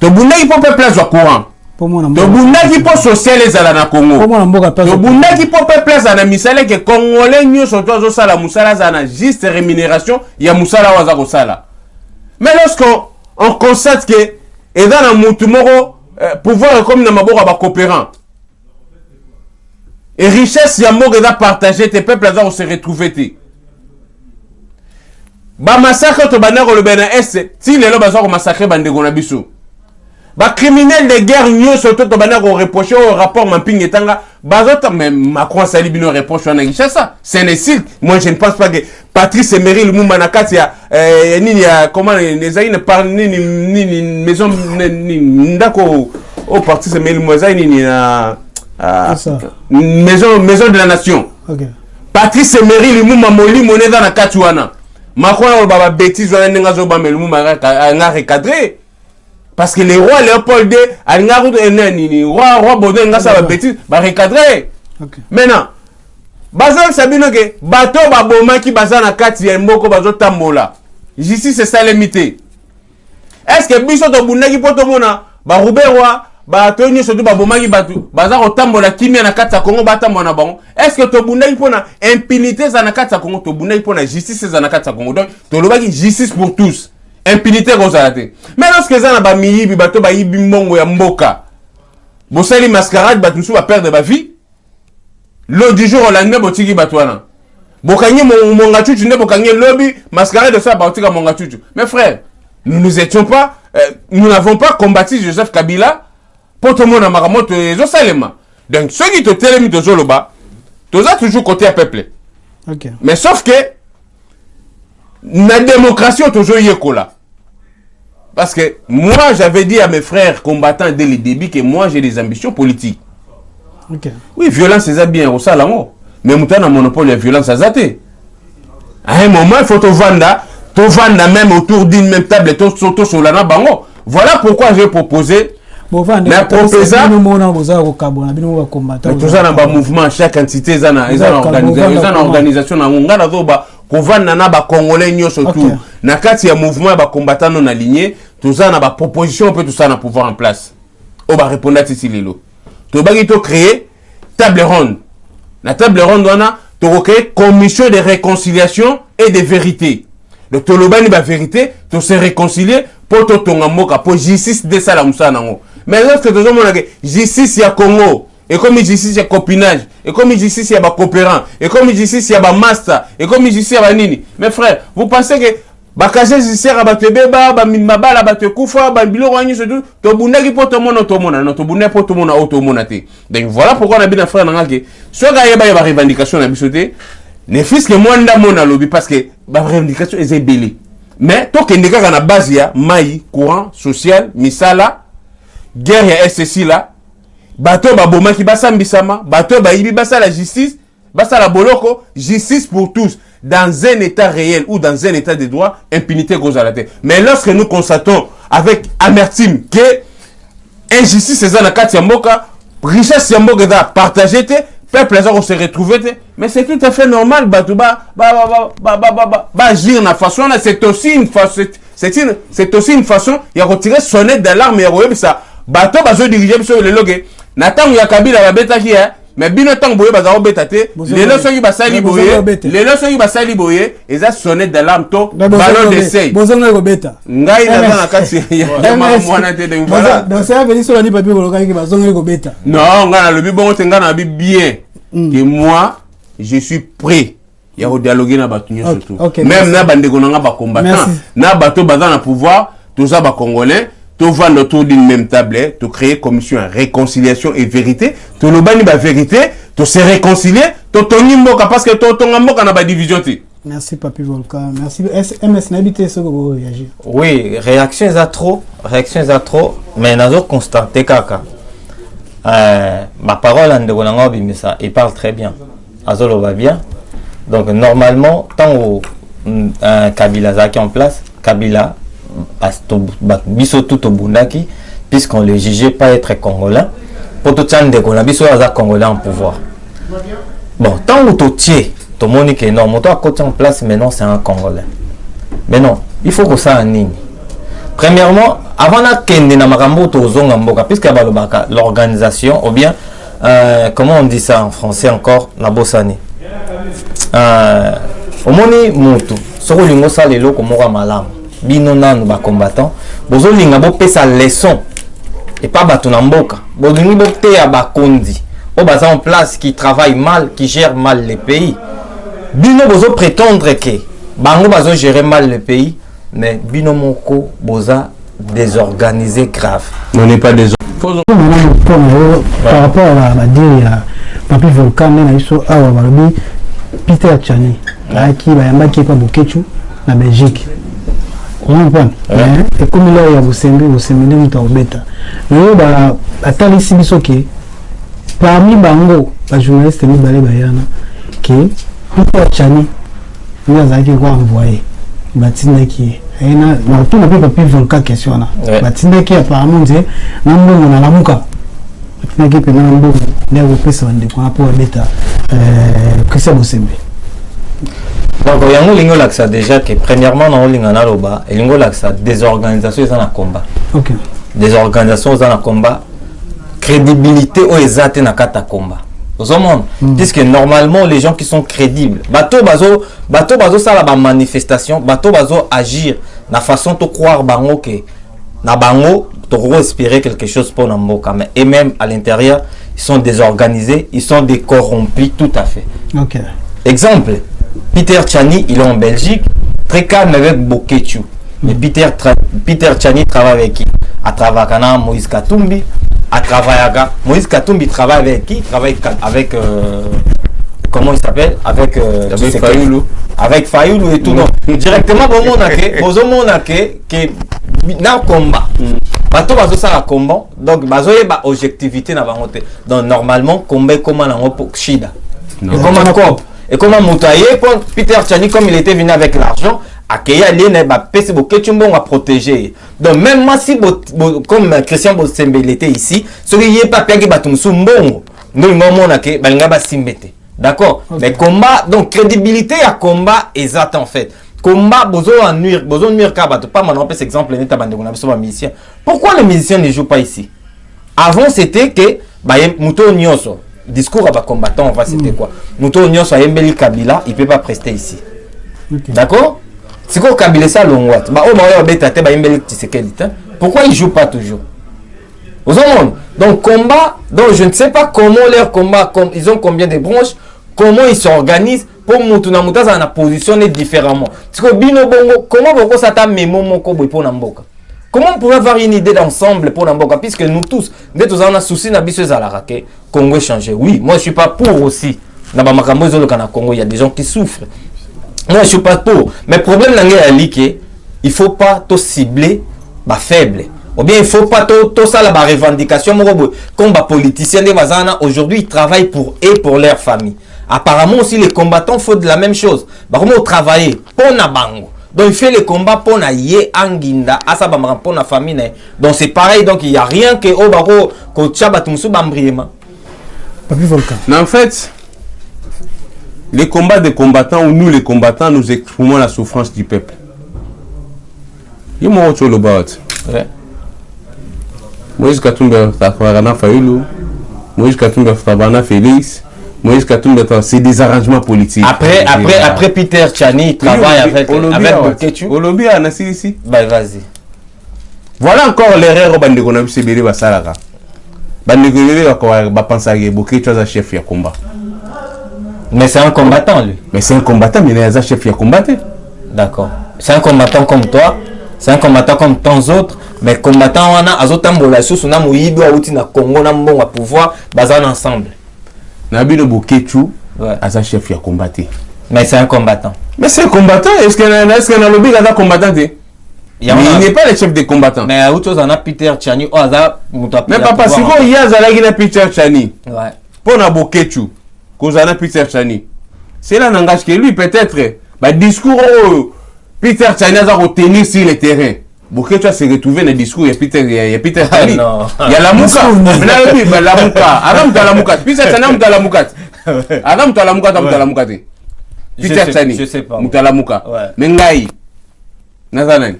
To bunne ki pour place au courant. To bunne ki pour social les ala na Congo. To bunne ki pour place na misala que congolais nyoso to zo sala musala za na juste rémunération ya musala waza ko sala. Mais lorsqu'on constate que et dans un mutu moko pouvoir comme na maboko ba coopérant. Et richesse ya moko da partager tes peuples za se retrouver te. Ba massacre to banako le bena est ti lelo baza ko massacrer bandeko na biso. ba criminel de guerre nyo surtout to bana ko reprocher au rapport mamping etanga bazota même Macron sali bino reproche na Kinshasa c'est un insulte. Moi je ne pense pas que Patrice Emery Lumumba na kati ya nini ya comment les aïe ne parle ni maison ni ndako au Patrice Emery Lumumba ni na maison de la nation. OK. Patrice Emery Lumumba moli moneda na kati wana. Macron baba bêtise wana nga zo ba Lumumba nga recadrer. Parce que les rois Léopold II, roi Baudouin, nga ça va bêtise, va recadrer. Maintenant, bazal sabino ke bato baboma ki bazana kati ya mboko bazo tambola. Ici c'est ça limité. Est-ce que biso to bundaki poto mona ba Ruberwa ba to nyo surtout baboma ki batu bazako tambola kimia na kati ya Congo batambola bango. Est-ce que to bundaki pona impunité za na kati ya Congo to bundaki pona justice za na kati ya Congo. Donc to lobaki justice pour tous. Impunité kozalate. Mais lorsque ça na ba miyibi bato ba yibi mbongo ya mboka. Bosali mascarade bato nsu ba perdre ba vie. L'eau du jour au lendemain botiki batwana. Bokangi monga chuchu ne bokangi lobby mascarade de ça batika monga chuchu. Mes frères, nous n'avons pas combattu Joseph Kabila pour tout le monde à Maramoto et Zosalema. Donc ceux qui te télémi de Zoloba, tu as toujours côté à peuple. Okay. Mais sauf que la démocratie est toujours yekola. Parce que moi, j'avais dit à mes frères combattants dès le début que moi, j'ai des ambitions politiques. Okay. Oui, violence, c'est bien au salon. Mais nous avons un monopole de violence à zaté. À un moment, il faut te vendre même autour d'une même table, tout sur la bango. Voilà pourquoi j'ai proposé. Mais proposer tout ça dans le mouvement, chaque entité, ils ont organisation, Kovana na ba congolais nyo surtout na kati ya mouvement ba combattant non aligné tout ça na ba proposition on peut tout ça na pouvoir en place on va répondre à ici lelo to bagi to créer table ronde na table ronde wana to créer commission de réconciliation et de vérité donc to lobani ba vérité to se réconcilier pour to tonga moka pour justice de ça la musana ngo mais lorsque to zomona que justice ya Congo et comme justice ya copinage et comme justice ya ba coopérant et comme justice ya ba master et comme justice ya ba nini mes frères vous pensez que ba casier judiciaire ba tebeba ba mabala ba te kufa ba bilo wanyi surtout to bundaki po to mona no to bundaki po to mona auto mona te donc voilà pourquoi on a bien frère nanga ke so ga yeba ba revendication na bisoté ne fils que moi nda mona lobby parce que ba revendication est belé mais to ke ndika na base ya mai courant social misala guerre ya SSI là bato baboma ki basambisama bato bayibi basa la justice basa la boloko justice pour tous dans un état réel ou dans un état de droit impunité gozalate mais lorsque nous constatons avec amertume que injustice c'est na kati ya mboka richesse ya mboka da partager te peuple les on se retrouver te mais c'est tout à fait normal bato ba agir na façon là c'est aussi une façon c'est aussi une façon ya retirer sonnette d'alarme ya royebisa bato bazo diriger biso le loge Natang ya Kabila ba betaki mais bino tang boye baza obetate les leçons qui basali boye eza sonnette d'alarme to ballon d'essai bozonga ko beta ngai na kati ya mwana te de voilà donc ça veut dire sur la papier ko lokaki bazonga ko beta non ngana le bongo te ngana bi bien que moi je suis prêt ya ko dialoguer na batu nyo surtout même na bande ko nga ba combattant na bato baza na pouvoir tout ça ba congolais tout vendre autour d'une même table, tu créer commission à réconciliation et vérité, tu le bani ba vérité, tu se réconcilier, tu toni mboka parce que tu ton mboka na ba division ti. Merci Papi Volcan, merci MS n'habité ce que vous réagir. Oui, réaction est à trop, mais nazo constater kaka. Ma parole en de bimisa, il parle très bien. Azolo va bien. Donc normalement tant Kabila Zaki en place, Kabila biso tout au bundaki puisqu'on le jugeait pas être congolais pour tout ça de biso aza congolais en pouvoir bon tant où tout tiers tout monde que non moto à côté en place mais non c'est un congolais mais non il faut que ça en ligne premièrement avant la kende na makambo to zonga mboka puisque l'organisation ou bien comment on dit ça en français encore la bossani au moni mutu soko lingo sa lelo ko moka malamu bino nanu ba combattant bozo linga bo pesa leçon et pas bato na mboka bolingi bo te ya bakondi o baza en place qui travaille mal qui gère mal le pays bino bozo prétendre que bango bazo gérer mal le pays mais bino moko boza désorganisé grave. On n'est pas désorganisé. Par rapport à la dire, il y a Papi Volcan, Peter Tchani, qui est pas Bokechu, la Belgique. On comprend. Et comme il y a vous semblez au bêta. Mais attends ici, parmi Bango, la journaliste Mibale Bayana, qui Peter Tchani, il y a qui va envoyer. Batina qui est. Et tout le monde peut Volcan question là. Batina qui apparemment dit, non, on a la mouka. Batina qui peut non, bon, les Européens de quoi pour bêta. Que ça vous semble. Donc, il y a un lingo là déjà que premièrement dans le lingo là et lingo là des organisations dans le combat. OK. Des organisations dans le combat. Crédibilité au exact dans le combat. Au monde, puisque normalement les gens qui sont crédibles, bateau bazo ça la manifestation, bateau bazo agir, la façon de croire bango que na bango to espérer quelque chose pour Namboka, mais et même à l'intérieur ils sont désorganisés, ils sont décorrompus tout à fait. OK. Exemple, Peter Tchani, il est en Belgique, très calme avec Bokechu. Mais Peter Tchani travaille avec qui? À travers Moïse Katumbi. À travers Moïse Katumbi travaille avec qui? Travaille avec comment il s'appelle? Avec Fayoulou. Avec Fayoulou et tout. Donc directement au monde que na combat. Bato bazo ça combat. Donc bazo yeba objectivité na bango te. Donc normalement combat comment na pour Shida. Et comment Moutaye pour Peter Tchani comme il était venu avec l'argent. Akeya liene ba pesi Bokechu à protéger. Donc même moi si comme Christian Bossembe était ici, celui qui est pas piagi batumsu mbongo. Nous moment nake balinga ba simbete. D'accord? Okay. Mais combat donc crédibilité à combat exact en fait. Combat besoin nuire ka bato pas maintenant cet exemple neta bande on a besoin musicien. Pourquoi les musiciens ne jouent pas ici? Avant c'était que ba muto nyoso discours à combattant on va c'était quoi? Muto nyoso ayembeli Kabila, il peut pas prester ici. Okay. D'accord? C'est quoi Kabila ça longwa? Bah au moment beta te ba yembeli Tshisekedi. Pourquoi ils jouent pas toujours? Aux hommes. Donc combat, donc je ne sais pas comment leur combat, ils ont combien de branches, comment ils s'organisent pour Mutuna Mutaza na positionner différemment. C'est que bino bongo, comment bongo ça t'a mémo moko boy pour Namboka? Comment on pourrait avoir une idée d'ensemble pour Namboka puisque nous tous, dès que nous avons un souci na biso za la raquette, Congo changer. Oui, moi je suis pas pour aussi. Na ba makambo zo le kana Congo, il y a des gens qui souffrent. Moi je suis pas pour. Mais le problème là il faut pas tout cibler ba faible. Ou bien il faut pas tout ça la revendication comme les politiciens de Bazana aujourd'hui ils travaillent pour eux pour leur famille. Apparemment aussi les combattants font de la même chose. Bah comment travailler pour na bango. Donc il fait les combats pour na yé anginda asa bamra pour na famille. Donc c'est pareil donc il y a rien que au baro ko chabatumsu bambriema. Papi Volcan. Mais en fait les combats des combattants ou nous les combattants nous exprimons la souffrance du peuple. Il m'a autre le bas. Moïse Katumbi Tafarana Fayoulou, Moïse Katumbi Tafarana Félix, Moïse Katumbi, c'est des arrangements politiques. Après Peter Tchani, il travaille avec Bokechu. Olobi a nassi ici. Bah vas-y. Voilà encore l'erreur au Bandegona Seberi Basalaga. Bandegona va penser à Bokechu as chef de combat. Mais c'est un combattant lui. Mais c'est un combattant, mais il est un chef de combat. D'accord. C'est un combattant comme toi, c'est un combattant comme tant d'autres. Mais combattant wana azotambola sous na moyibi auti na Congo na mbongo pouvoir bazan ensemble. Nabino Bokechu asa chef ya combattre. Mais c'est un combattant. Mais c'est un combattant, est-ce que na lobby gaza combattant te? Il n'est pas le chef des combattants. Mais autre chose on a Peter Tchani o aza muta. Mais papa siko yaza la gina Peter Tchani. Ouais. Pour na Bokechu kozana Peter Tchani. C'est là n'engage que lui peut-être ba discours Peter Tchani a retenir sur le terrain. Bokechu s'est retrouvé dans le discours, il y a Peter Tchani. Il y a la mouka. La mouka. Adam ta la mouka. Peter Tchani ta la mouka. Adam ta la mouka, ta la mouka. Peter Tchani. Je sais pas. Muta la mouka. Mais ngai. Nazanan.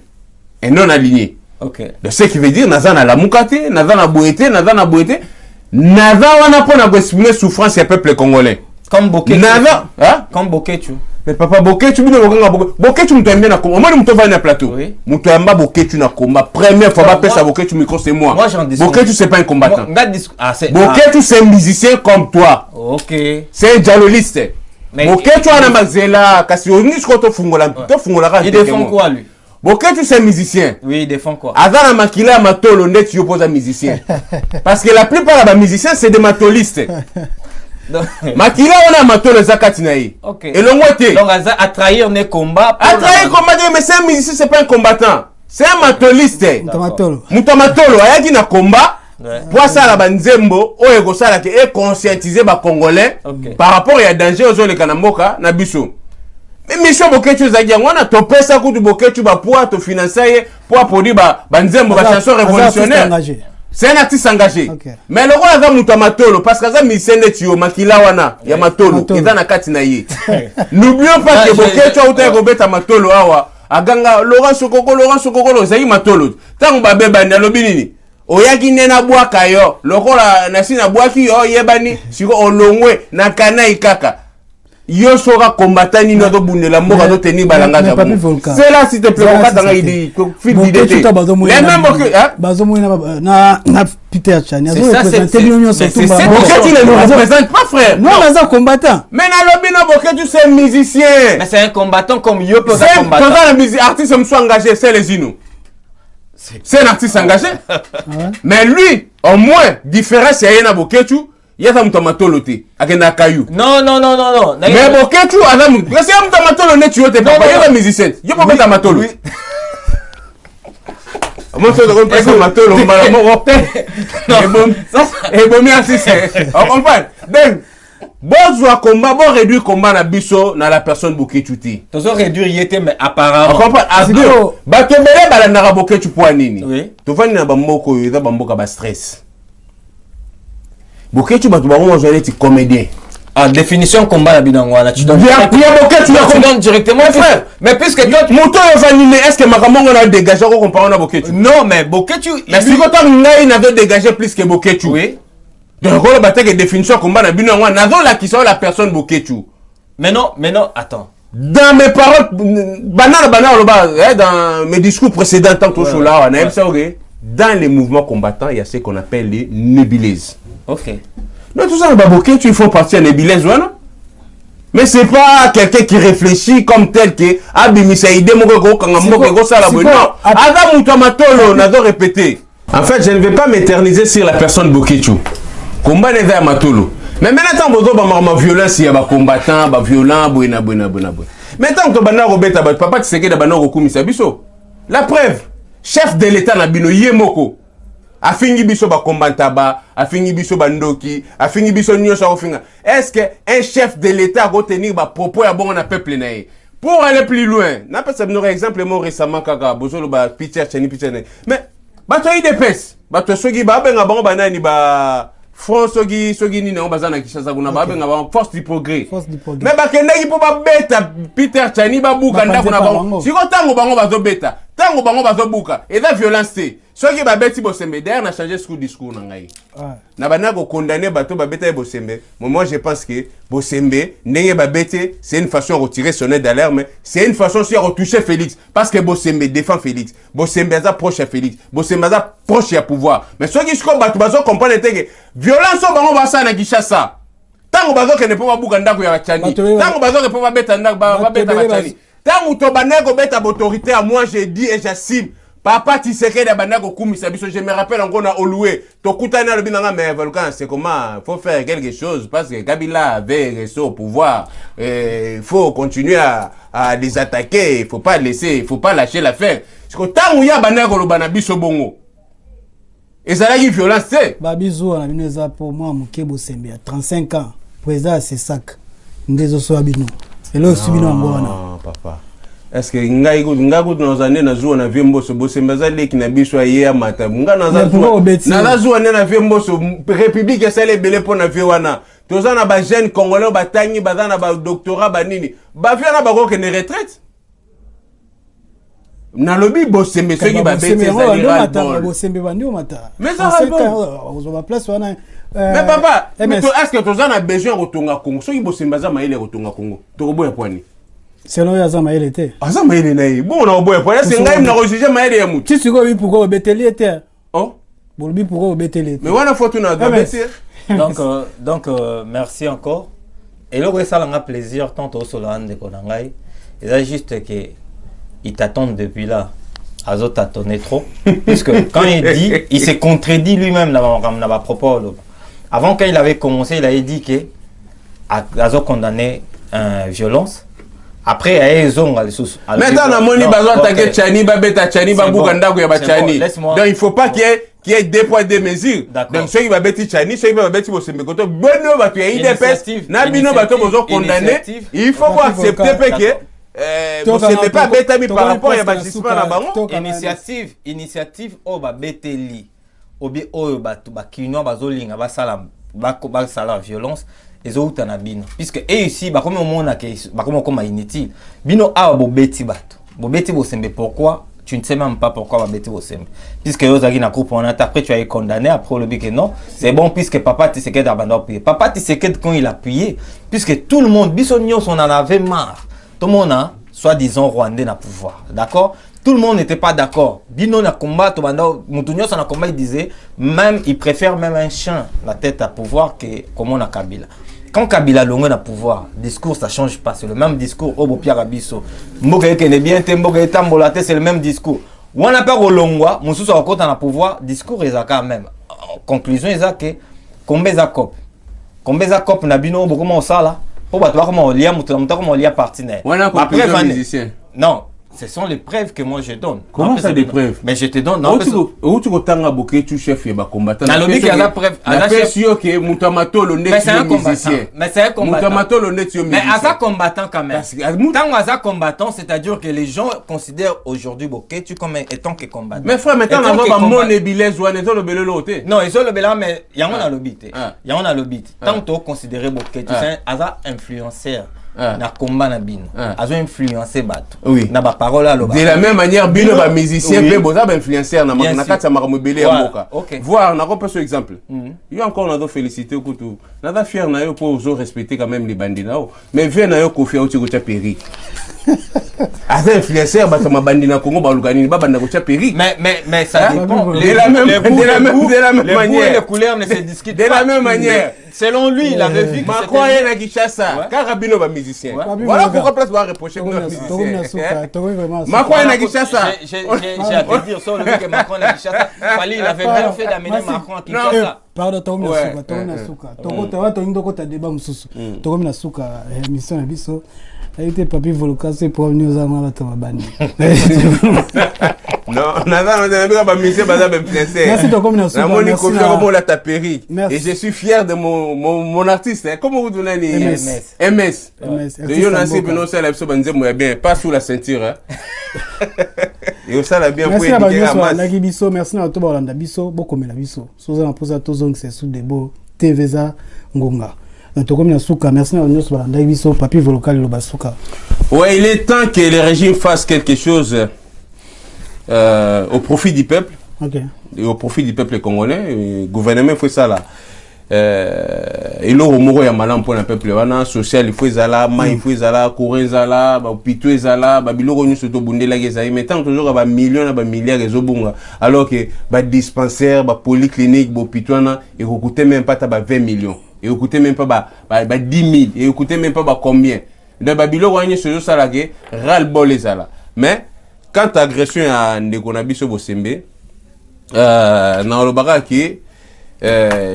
Et non aligné. OK. De ce qui veut dire Nazana la mouka te, Nazana boete, Nazana boete. Naza wana pona ko exprimer souffrance du peuple congolais. Comme Bokechu. Naza, hein? Comme Bokechu. Mais papa Bokechu bino bokanga Bokechu muto mbia na combat. Moi muto va na plateau. Muto amba Bokechu na combat. Première fois ba pesa Bokechu micro c'est moi. Bokechu c'est pas un combattant. Bokechu c'est un musicien comme toi. OK. C'est un dialogiste. Bokechu ana mazela kasi oni sko to fungola il défend quoi lui? Boketu c'est musicien. Oui, il défend quoi? Azana makila matolo net yo pose musicien. Parce que la plupart des musiciens c'est des matolistes. Makila on a matolo zakati na yi. OK. Et le moitié. Donc à trahir ne combat. À trahir combat mais c'est un musicien, c'est pas un combattant. C'est un matoliste. Mutamatolo. Mutamatolo ayaki na combat. Pour ça la banzembo o ego sala ke e conscientiser ba congolais par rapport à danger aux les kanamboka na biso. Mais mission boketu zaki ngwana to pesa kutu boketu ba pour te financer pour produire ba nzembo ba chanson révolutionnaire. C'est un artiste engagé. Okay. Mais le roi a mutamatolo parce que ça misende tio makila wana ya matolo eza na kati na ye. N'oublions pas que boketu auta robeta matolo awa aganga Laurent Sokoko zaki matolo. Tango ba beba na lobinini. Oyaki nena bwaka yo lokola nasina bwaki yo yebani siko olongwe na kana ikaka yo sera combattant ni no bundela mboka do tenir balanga ja. C'est là s'il te plaît on va dans idée fil d'idée. Les mêmes que bazomo na Peter Chani azo représenter l'union surtout ba. Boketu ne représente pas frère. Non mais un combattant. Mais na lobby no Boketu c'est musicien. Mais c'est un combattant comme yo peut être combattant. C'est un musicien artiste me soit engagé c'est les inou. C'est un artiste engagé. Mais lui, au moins, différent, c'est Yena Boketu, il y a un tomatolo té, avec un caillou. Non. Mais Boketu, c'est un tomatolo net, tu es pas un musicien. Il y a pas un tomatolo. Moi, je ne sais pas tomatolo, et bon, merci, on comprend. Donc, bon combat, bon réduire combat na biso na la personne Boketu té. Tu as réduire yété mais apparemment. On comprend. Asdo, ba kembele ba na Boketu po nini. Oui. Tu vas na bamboko yo, bamboka ba stress. Boketu ba tu ba mo jouer ti comédien. En définition combat la binangwana, tu donnes. Bien Boketu ya combat directement frère. Mais puisque toi moto yo vanine, est-ce que Makamongo na dégager ko comparé na Boketu? Non, mais Boketu, mais si quand ngai n'avait dégagé plus que Boketu. Oui. Donc on va que définition combat na bino ngwana nazo la qui soit la personne Boketu. Mais non, attends. Dans mes paroles dans mes discours précédents tant que là on a dans les mouvements combattants il y a ce qu'on appelle les nébuleuses. OK. Donc tout ça na Boketu il faut partir à nébuleuse voilà. Mais c'est pas quelqu'un qui réfléchit comme tel que abimisa idée moko kanga moko ko sala bonno. Ada mutamatolo nazo répéter. En fait, je ne vais pas m'éterniser sur la personne Boketu. Combat n'est pas matolo. Mais maintenant, bozo ba ma violence il y a ba combattant, ba violent, buena. Maintenant que bana robeta ba papa tseke da bana rokumisa biso. La preuve, chef de l'état na bino yemoko. Afingi biso ba combattant ba, afingi biso bandoki, afingi biso nyosha ofinga. Est-ce que un chef de l'état va tenir ba propos ya bon na peuple na ye? Pour aller plus loin, n'a pas ça un exemple moi récemment kaka bozo ba Peter Chani. Mais ba to IDPS, ba to sogi ba benga bango banani ba France sogi ni na bazana Kinshasa kuna ba benga ba force du progrès. Mais ba kendaki po ba beta Peter Chani ba buka ndako na bango. Siko tango bango bazo beta, tango bango bazo buka. Et la violence té. Soki ba beti Bosembe derrière na changer ce discours na ngai. Na bana ko condamner bato ba beta Bosembe. Moi je pense que Bosembe ndenge ba bete, c'est une façon de retirer son aide d'alarme, c'est une façon aussi de retoucher Félix parce que Bosembe défend Félix. Bosembe est proche à Félix. Bosembe est proche à pouvoir. Mais soki ce ko bato bazo comprendre que violence au bango ba sa na Kinshasa. Tango bazo ke ne po ba buka ndako ya Chani. Tango bazo ke po ba beta ndako ba beta ba Chani. Tango to banego beta autorité à moi je dis et j'assume. Papa Tshisekedi abandako kumisa biso, je me rappelle encore na Oluwe to kutana le binanga mais volcan c'est comment faut faire quelque chose parce que Kabila avait resté au pouvoir, faut continuer à les attaquer, il faut pas lâcher l'affaire. Parce que tant où ya bandako lo bana biso bongo et ça là qui violence c'est ba biso na bino za pour moi Moké Bosembe à 35 ans président c'est sac ndezo so abino et là subino ngona papa. Est-ce que ngai dans année na zuwa na vimbo so Bosembe za leki na biso ya mata nga na za zuwa na vimbo so république ya sale belé pour na viwana toza na ba jeune congolais ba tangi baza na ba doctorat ba nini ba viana ba ko ne retraite na lobby Bosembe so ki ba beti za ni Bosembe bandi o mata mais ça va place wana mais papa est-ce que toza na besoin rotonga Congo so ki Bosembe za maile rotonga Congo to boya poani. Selon Yazama il était. Azama il est naïf. Bon, on a beau pour c'est ngaim na rejuger maïle ya mutu. Tu sais quoi pourquoi obeteli était. Oh. Bolbi pourquoi obeteli. Mais wana faut na gabeti. Donc merci encore. Et là ça l'a plaisir tant au solan de konangai. Et là juste que il t'attend depuis là. Azo tâtonné trop. Puisque quand il dit, il s'est contredit lui-même dans ma propos. Avant, quand il avait commencé, il avait dit que Azo condamné violence. Après, il y a des zones. Maintenant, on a moni besoin d'attaquer Tchani, Babeta Tchani, Baboukanda, Tchani. Donc, il ne faut pas qu'il y ait deux poids, deux mesures. Donc, ceux qui vont bêter Tchani, ceux qui vont bêter Bosembe Koto, Bono, il y a IDPS, Nabino, besoin condamné. Il faut accepter que Bosembe pas bêter par rapport à Bajisma na bango. Initiative, oh, Beteli, Obi, oh, Bakino, Bazoling, Basala, violence. Les autres nabino puisque et ici bah comme on a comme inutile bino a bobeti bato bobeti bosembe pourquoi tu ne sais même pas pourquoi bobeti bosembe puisque aux agina groupe on a après tu as été condamné après le bique non c'est bon puisque papa Tshisekedi a abandonné papa Tshisekedi quand il a appuyé puisque tout le monde bisognos on en avait marre tout le monde a soi-disant rwandais na pouvoir d'accord. Tout le monde n'était pas d'accord. Bino na combat, Moutounios na combat, il disait, même, il préfère même un chien, la tête à pouvoir, que comme on a Kabila. Quand Kabila l'ongue na pouvoir, discours ça change pas, c'est le même discours. Obo Pierre Abisso, Mboka Kene bien, Mboka Tambolate, c'est le même discours. Ou on a pas Rolongwa, Moussous a encore na pouvoir, discours est quand même. Conclusion est que, combien za cop na bino, beaucoup mon ça là, pour battre comment on lia, comment on lia partenaire. On a compris les musiciens. Non. Ce sont les preuves que moi je donne. Comment ça des preuves? Mais je te donne. Où tu as boké tu chef et combattant. Dans le but qu'il y a la preuve. La sûr que Moutamato le net musicien. Mais c'est un combattant. Moutamato le net musicien. Mais à ça combattant quand même. Tant à ça combattant, c'est-à-dire que les gens considèrent aujourd'hui Boké tu comme étant que combattant. Mais frère, maintenant on a mon ébilès ou un état le belé l'auté. Non, ils ont le belé mais il y en a le bit. Il y en a le bit. Tant que considérer Boké tu sais à ça influenceur. Na combat na bino azo influencer bato na ba parole à de la même manière bino ba musicien pe boza ba influenceur na kati ya makamobele ya mboka voir na ko par exemple yo encore na do féliciter kutu na da fier na yo pour ozo respecter quand même les bandits na mais viens na yo kofia uti ko tia péri azo influenceur bato ma bandi na Congo ba lukani ba banda ko tia péri mais ça dépend de la même manière les couleurs ne se discutent de la même manière. Selon lui, il avait vu que Macron est à Kinshasa, Carabino va musicien. Voilà pourquoi place va reprocher pour musicien. Macron est à Kinshasa. J'ai à te dire sur le fait que Macron est à Kinshasa. Fallait, il avait bien fait d'amener Macron à Kinshasa. Pardon, Togomi na suka. Togo débat mususu. Togomi na suka mission na biso. Ayite papi Volcan c'est pour venir aux amala to bandi. Non, on a pas musicien baza ben princesse. Merci Togomi na suka. Na moni confia comme la tapéri. Et je suis fier de mon artiste. Comment vous donnez les MS. De Yonasi Beno ça la banze moya bien, pas sous la ceinture hein. Et ça la bien pour éduquer à masse. Merci biso, merci na to balanda biso, bokomela biso. Soza na posa to zong c'est sous debo TVza ngonga. Togomi na suka, merci na nyos balanda biso, papi Volcan lo basuka. Ouais, il est temps que le régime fasse quelque chose au profit du peuple. OK. Et au profit du peuple congolais, le gouvernement fait ça là. Et là, il y a malin pour le peuple. Social, il faut ça il faut ça courir ça pito ça là, biloko nous surtout bundé la geza. Mais tant toujours ba millions, ba milliards de zobunga. Alors que ba dispensaire, ba polyclinique, ba pito na, et vous coûtez même pas 20 millions. Et vous coûtez même pas ba 10 000. Et vous coûtez même pas combien. Donc ba biloko nous surtout ça là que ras-le-bol les ça là. Mais quand agression à Ndekonabi sur Bosembe, dans le bagarre qui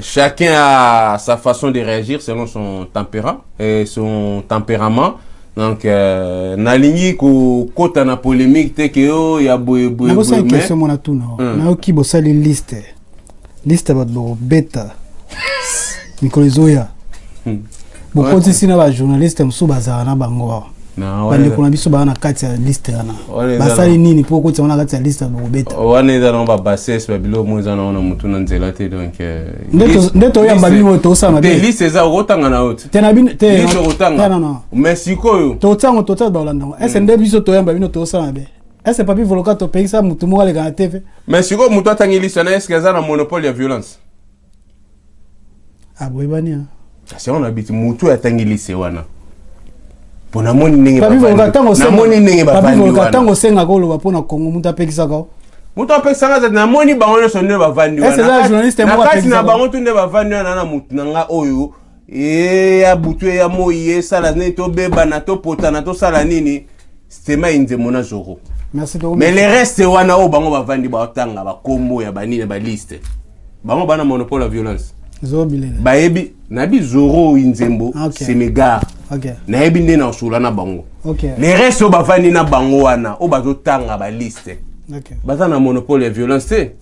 chacun a sa façon de réagir selon son tempérament. Donc, na ligne côté na polémique, te que yo ya boye. Na bosa question mona tout non. Na oki bosa les liste ba do beta. Nicolas Zoya. Beaucoup de sina ba journaliste msu bazara na bango. Bande kuna biso ba na kati ya liste yana. Basali nini pour ko tsona kati ya liste ba beta. Wana eza no ba bases ba bilo mo eza na mutu na nzela te donc ndeto yamba bino to sama be. Liste eza rotanga na autre. Tena bin te liste rotanga. Non. Mexico yo. To tsango to tsa ba Hollande. Est-ce nde biso to yamba bino to sama be. Est-ce papi Volcan to pays ça mutu mo le kana TV. Mexico mutu atangi liste na est-ce que eza na monopole ya violence. Ah boybania. C'est on habite mutu atangi liste wana. Pona moni ndenge ba moni ndenge ba Papi Volcan tango senga ko lo ba pona Congo mutu apekisa ko. Mutu apekisa za na moni bango no sonne ba vandi wana. Est-ce la journaliste mo apekisa na bango tunde ba vandi wana na mutu nanga oyo ya butu ya moye sala ne to beba na to pota na to sala nini stema inze mona zoro. Merci beaucoup. Mais les restes wana o bango bavandi ba otanga ba kombo ya banini ba liste. Bango bana monopole la violence. Zoro Bilele. Bayebi nabi Zoro Inzembo c'est mes gars. OK. Nayebi nde na osula na bango. OK. Les restes o bavandi na bango wana o bazotanga ba liste. OK. Baza na monopole ya violence.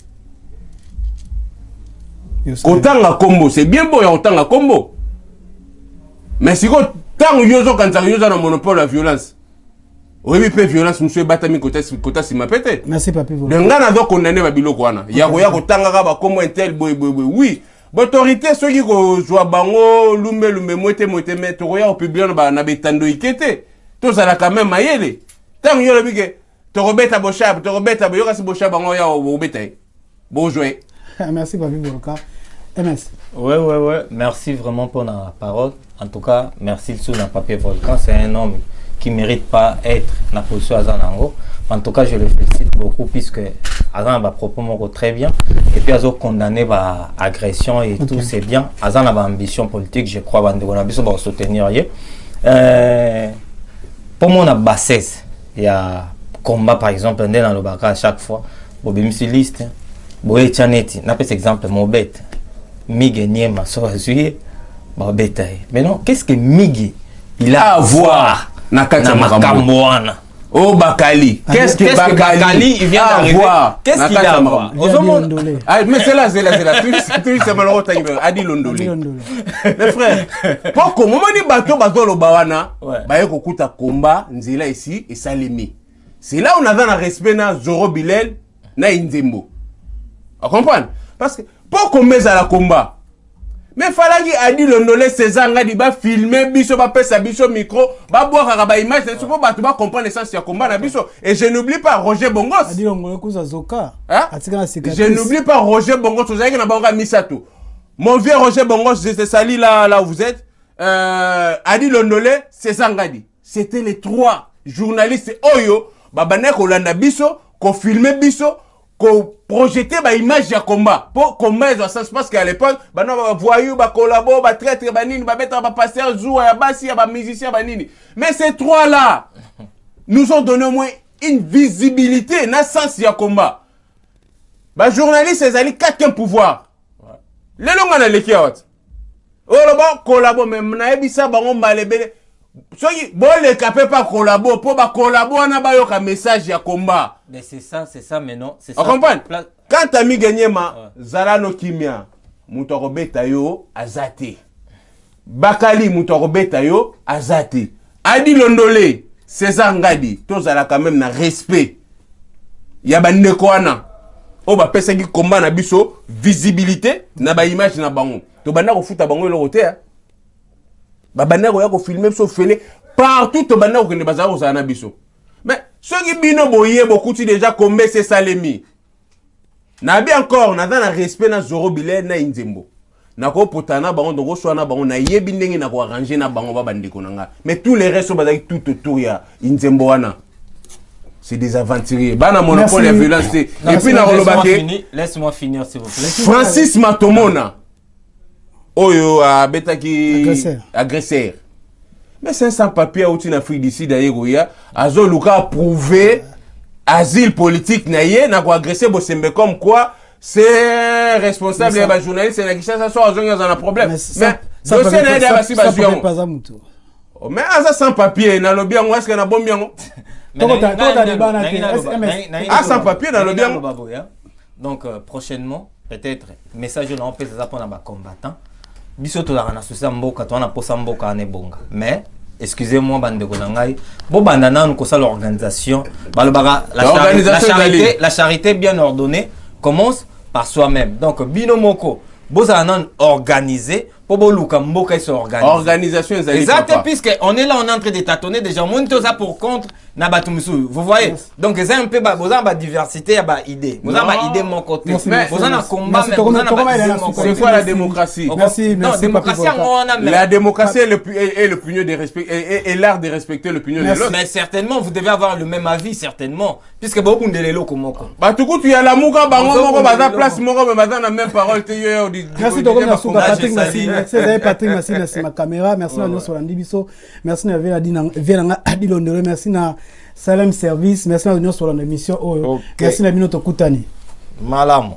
Kotanga kombo c'est bien beau ya otanga kombo. Mais si ko tango yozo kanza yozo na monopole la violence. Oui, peu violence, monsieur Batami Kota Simapete. Merci, papi. Le ngana do condamné Babilo Kwana. Yagoya Kotanga ba comme un tel boy. Oui. L'autorité, ceux qui jouent bango, lumbe, moite, mais Toroya au public, na betando ikete. Tout ça là quand même maïele. Tant que yolo bige, Torobeta Bochab, Torobeta Boyoka si Bochab bango ya au bétail. Bon joué. Merci, papi Volka. MS. Ouais. Merci vraiment pour la parole. En tout cas, merci sur la papier Volcan. C'est un homme qui ne mérite pas être dans la position Azanango. En tout cas, je le félicite beaucoup puisque Azan a propos très bien. Et puis, Azan condamné par agression et tout, c'est bien. Azan a ambition politique, je crois, on a besoin de soutenir. Pour moi, on a bassesse. Il y a combat, par exemple, dans le Baka à chaque fois. Bobim liste. Boé Chaneti, n'a pas exemple, mon bête. Migue Niema, Soazuye, Babetaï. Mais non, qu'est-ce que Migue il a à voir? Nakamboana. Oh Bakali. Qu'est-ce que Bakali il vient d'arriver? Qu'est-ce qu'il a à voir? Mais c'est là. C'est malheureux. Adi Londolé. Mes frères, pourquoi moment ni bateau le bawana, baye kokuta komba nzela ici et salimi. C'est là où on a un respect na Zoro Bilel na Inzembo. Vous comprenez? Parce que pourquoi on met à la combat? Mais fallait qu'il a dit le nolé César ngadi ba filmer biso ba pesa biso micro ba boire ba image c'est pour ba tu vas comprendre l'essence du combat na biso et je n'oublie pas Roger Bongos. A dit on kuza zoka. Je n'oublie pas Roger Bongos vous avez na banga misato. Mon vieux Roger Bongos je te salue là où vous êtes. A dit le nolé César ngadi. C'était les trois journalistes oyo ba bané ko landa biso ko filmer biso ko projeter ba image ya combat pour combat ça se passe qu'à l'époque ba non ba voyou ba collabo ba traître ba nini ba mettre ba passer jour ya basi ya ba musicien ba nini mais ces trois là nous ont donné au moins une visibilité na sens ya combat ba journaliste ces ali quatre pouvoir le longa na leki wat oh le ba collabo même na ebisa ba ngomba lebele soki bon les capé pas collabo pour ba collabo na ba yoka message ya combat. Mais c'est ça mais non, c'est ça. On comprend? Quand t'as mis gagné ma Zalano Kimia, Moutoro Betayo azate. Bakali Moutoro Betayo azate. Adi Londolé, César Ngadi, tous à la quand même na respect. Yaba Nekoana. O ba pesa ki combat na biso visibilité na ba image na bango. To banda ko futa bango le roté hein. Ba banda ko ya ko filmer so fele partout to banda ko ne bazaro za na biso. Mais ceux qui bino boye beaucoup déjà combien c'est salemi. Na bien encore na dans respect na Zoro Bilel na Inzembo. Na ko potana bango donc so na bango na yebi ndenge na ko arranger na bango ba bandeko nanga. Mais tous les restes bazaki tout autour ya Inzembo wana. C'est des aventuriers. Bana monopole la violence. Et puis na rolobake. Laisse-moi finir s'il vous plaît. Francis Matomona. Oyo a betaki agresseur. Mais 500 papiers outil en Afrique d'ici d'ailleurs, Azo Luka a prouvé asile politique naïe, n'a pas agressé Bosembe comme quoi c'est responsable et journaliste et n'a ça soit Azo dans un problème. Mais ça mais Aza sans papier, n'a le bien, est-ce qu'il y a un bon bien? Sans papier, dans le bien. Donc prochainement, peut-être, message là on peut ça pour un combattant. Bisoto la société mboka to na posa mboka ne bonga mais excusez-moi bande ko nangai bo banda nan ko ça l'organisation balobara la charité bien ordonnée commence par soi-même donc binomoko boza nan organisé pour boluka mboka se organiser organisation exact puisque on est là on est en train de tâtonner déjà mon tout ça pour contre na batumsu vous voyez donc c'est un peu boza ba diversité ba idée boza ba idée mon côté boza na combat mais boza na c'est quoi la démocratie? Non, démocratie la démocratie est le punier de respect et l'art de respecter le punier de l'autre. Mais certainement vous devez avoir le même avis certainement puisque beaucoup de lelo comme moi bah tout coup tu y a la mouka bango moko baza place moko mais baza na même parole te yo merci de Patrick Massine c'est Patrick Massine c'est ma caméra merci à nous sur Landibiso merci à Vélanga Adi Londolo merci à Salem Service. Merci à nous sur l'émission. Ok. Merci à nous Kutani. Malamu.